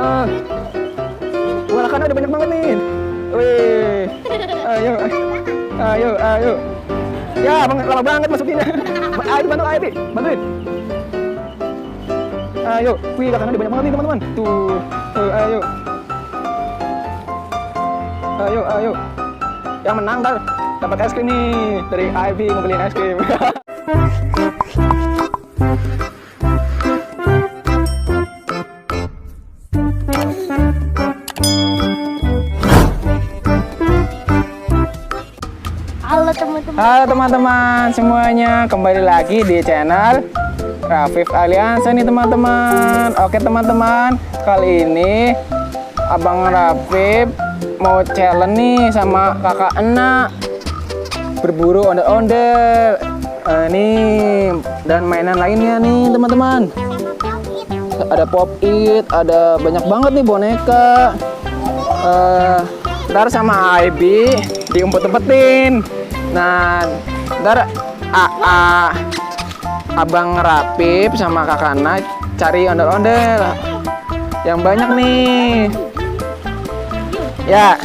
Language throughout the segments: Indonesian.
Wah. Wah, kan ada banyak banget nih. Wih. Ayo. Ayo, ayo. Ya, lama banget masukinnya. Ayo bantu, ayo, Pi. Bantuin. Ayo. Wih, kan ada banyak banget nih, teman-teman. Tuh. Ayo. Ayo, ayo. Yang menang ntar dapat es krim nih dari Ivy, mau beliin es krim. Halo teman-teman semuanya, kembali lagi di channel Rafif Aliansa nih teman-teman. Oke teman-teman, kali ini Abang Rafif mau challenge nih sama kakak Enak berburu ondel-ondel nih dan mainan lainnya nih teman-teman. Ada pop it, ada banyak banget nih boneka. Ntar sama Ivy diumpet-umpetin. Nah, ntar Abang Rafif sama kakak Enak cari ondel-ondel yang banyak nih. Ya,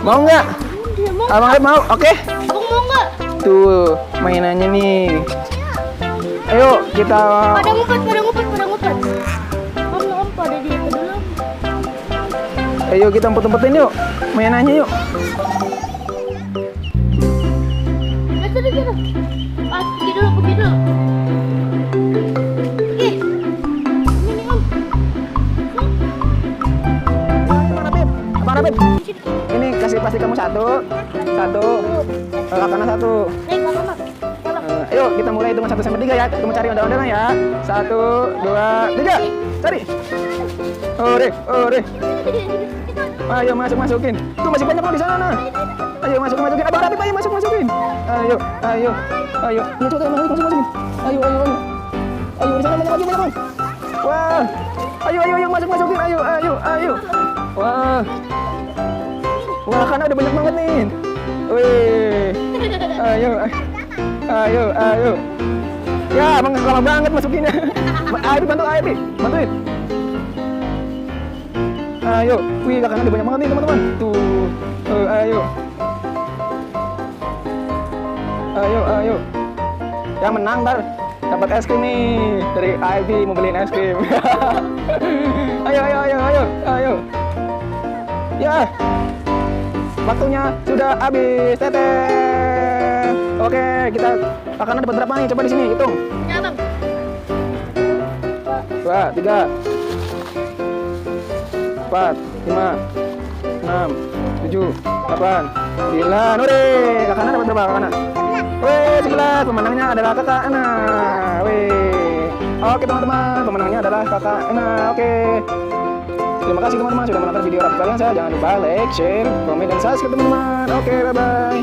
mau nggak? Abang Rafif mau? Oke. Abang mau nggak? Tuh mainannya nih. Ayo kita. Pada ngumpet. Om pada di dulu. Ayo kita umpet-umpetin yuk mainannya yuk. Pergi dulu. Ih, ini Om. Abang Rafif, ini kasih plastik kamu satu, kakak Enak satu. Ayo kita mulai hitungan 1 sampai 3 ya. Kita cari ondel-ondelnya ya. 1, 2, 3. Cari. Ore. Ayo masukin. Tuh masih banyak loh di sana nah. Ayo masukin. Abang Rafif ayo masukin. Ayo. Ya coba masukin. Ayo. Ayo di sana banyak lagi. Wah. Ayo masukin. Ayo. Wah. Wah, kan ada banyak banget nih. Wih. Ayo. Ya, abang lama banget masukinnya. Ayo bantu, bantuin. Ayo, wih, kakaknya ada banyak banget nih teman-teman. Tuh, ayo. Yang menang ntar dapat es krim nih dari Ivy, mau beliin es krim. Ayo. Ya, waktunya sudah habis. Teteh. Oke, kita kakaknya dapat berapa nih? Coba di sini hitung. Ya, Bang. 2, 3, 4, 5, 6, 7, 8, 9. Ore, kakaknya dapat berapa kakaknya? Wih, 11. Pemenangnya adalah kakak Enak. Wih. Oke teman-teman, pemenangnya adalah kakak Enak. Oke. Terima kasih teman-teman sudah menonton video Rafif Aliansa. Jangan lupa like, share, komen, dan subscribe teman-teman. Oke, bye-bye.